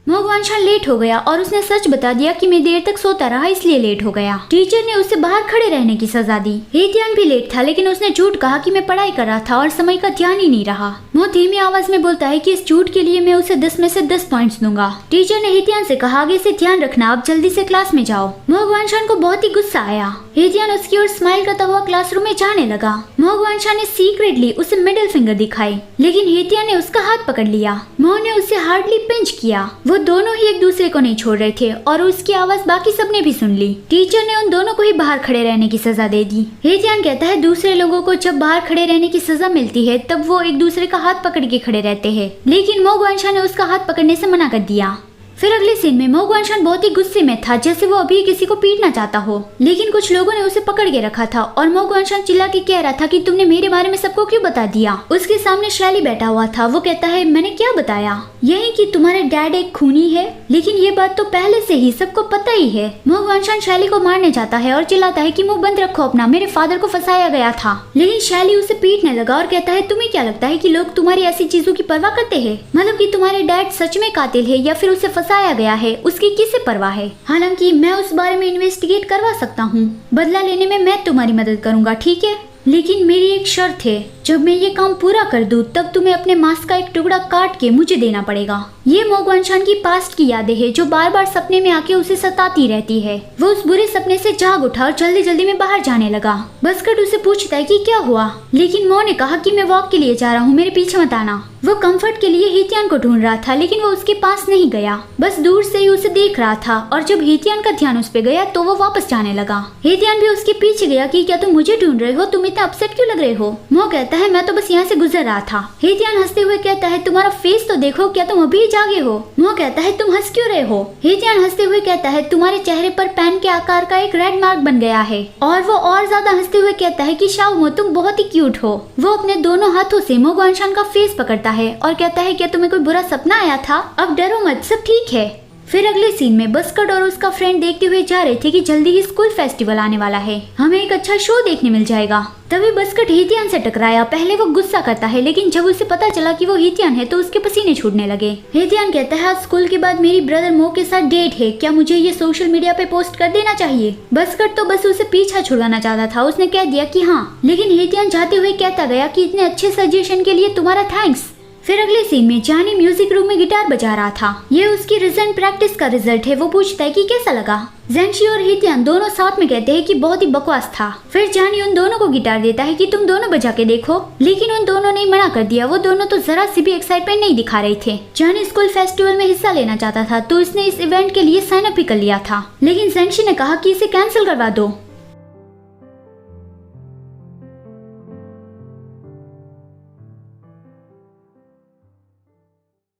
मोगवांशान late हो गया और उसने सच बता दिया कि मैं देर तक सोता रहा इसलिए लेट हो गया। टीचर ने उसे बाहर खड़े रहने की सजा दी। हेतियान भी लेट था लेकिन उसने झूठ कहा कि मैं पढ़ाई कर रहा था और समय का ध्यान ही नहीं रहा। मो धीमी आवाज में बोलता है कि इस झूठ के लिए मैं उसे 10 में से 10 पॉइंट्स दूंगा। टीचर ने हेतियान से कहा आगे से ध्यान रखना, अब जल्दी से क्लास में जाओ। मोगवांशान को बहुत ही गुस्सा आया। हेतियान उसकी ओर स्माइल करता हुआ क्लासरूम में जाने लगा। मोगवांशान ने सीक्रेटली उसे मिडिल फिंगर दिखाई लेकिन हेतियान ने उसका हाथ पकड़ लिया। मो ने उसे हार्डली पिंच किया। वो दोनों ही एक दूसरे को नहीं छोड़ रहे थे और उसकी आवाज बाकी सबने भी सुन ली। टीचर ने उन दोनों को ही बाहर खड़े रहने की सजा दे दी। हेतियान कहता है दूसरे लोगों को जब बाहर खड़े रहने की सजा मिलती है तब वो एक दूसरे का हाथ पकड़ के खड़े रहते हैं, लेकिन मोगवांशान ने उसका हाथ पकड़ने से मना कर दिया। फिर अगले सीन में मोगवांशान बहुत ही गुस्से में था, जैसे वो अभी किसी को पीटना चाहता हो, लेकिन कुछ लोगों ने उसे पकड़ के रखा था और मोगवांशान चिल्ला के कह रहा था कि तुमने मेरे बारे में सबको क्यों बता दिया। उसके सामने शैली बैठा हुआ था। वो कहता है मैंने क्या बताया, यही कि तुम्हारे डैड एक खूनी है, लेकिन ये बात तो पहले से ही सबको पता ही है। मोगवांशान शैली को मारने जाता है और चिल्लाता है कि मुंह बंद रखो अपना, मेरे फादर को फंसाया गया था। लेकिन शैली उसे पीटने लगा और कहता है तुम्हें क्या लगता है कि लोग तुम्हारी ऐसी चीजों की परवाह करते हैं? मतलब कि तुम्हारे डैड सच में कातिल है या फिर उसे फंसाया गया है, उसकी किसे परवाह है? हालांकि मैं उस बारे में इन्वेस्टिगेट करवा सकता हूँ, बदला लेने में मैं तुम्हारी मदद करूंगा, ठीक है? लेकिन मेरी एक शर्त है, जब मैं ये काम पूरा कर दूं तब तुम्हें अपने मांस का एक टुकड़ा काट के मुझे देना पड़ेगा। ये मोगवांशान की पास्ट की यादें हैं जो बार बार सपने में आके उसे सताती रहती है। वो उस बुरे सपने से जाग उठा और जल्दी जल्दी में बाहर जाने लगा। बस्कट उसे पूछता है कि क्या हुआ, लेकिन मो ने कहा कि मैं वॉक के लिए जा रहा हूँ, मेरे पीछे मत आना। वो कंफर्ट के लिए हेतियान को ढूंढ रहा था लेकिन वो उसके पास नहीं गया, बस दूर से ही उसे देख रहा था और जब हेतियान का ध्यान उस पे गया तो वो वापस जाने लगा। हेतियान भी उसके पीछे गया कि क्या तुम मुझे ढूंढ रहे हो, तुम इतना अपसेट क्यों लग रहे हो? मो कहता है मैं तो बस यहाँ से गुजर रहा था। हेतियान हंसते हुए कहता है तुम्हारा फेस तो देखो, क्या तुम अभी जागे हो? मो कहता है तुम हंस क्यों रहे हो? हेतियान हंसते हुए कहता है तुम्हारे चेहरे पर पेन के आकार का एक रेड मार्क बन गया है। और वो और ज्यादा हंसते हुए कहता है कि शाओमो तुम बहुत ही क्यूट हो। वो अपने दोनों हाथों से मोगवांशान का फेस पकड़ता है और कहता है क्या तुम्हें कोई बुरा सपना आया था? अब डरो मत, सब ठीक है। फिर अगले सीन में बस्कट और उसका फ्रेंड देखते हुए जा रहे थे कि जल्दी ही स्कूल फेस्टिवल आने वाला है, हमें एक अच्छा शो देखने मिल जाएगा। तभी बस्कट हेतियान से टकराया। पहले वो गुस्सा करता है लेकिन जब उसे पता चला कि वो हेतियान है तो उसके पसीने छूटने लगे। हेतियान कहता है आज स्कूल के बाद मेरी ब्रदर मो के साथ डेट है, क्या मुझे ये सोशल मीडिया पे पोस्ट कर देना चाहिए? बस्कट तो बस उसे पीछा छुड़वाना चाहता था, उसने कह दिया कि हाँ, लेकिन हेतियान जाते हुए कहता गया कि इतने अच्छे सजेशन के लिए तुम्हारा थैंक्स। फिर अगले सीन में जानी म्यूजिक रूम में गिटार बजा रहा था। ये उसकी रिसेंट प्रैक्टिस का रिजल्ट है। वो पूछता है कि कैसा लगा। जेंशी और हेतियान दोनों साथ में कहते हैं कि बहुत ही बकवास था। फिर जानी उन दोनों को गिटार देता है कि तुम दोनों बजा के देखो, लेकिन उन दोनों ने मना कर दिया। वो दोनों तो जरा सी भी एक्साइटमेंट नहीं दिखा रहे थे। जानी स्कूल फेस्टिवल में हिस्सा लेना चाहता था तो इसने इस इवेंट के लिए साइन अप भी कर लिया था, लेकिन जेंशी ने कहा कि इसे कैंसिल करवा दो।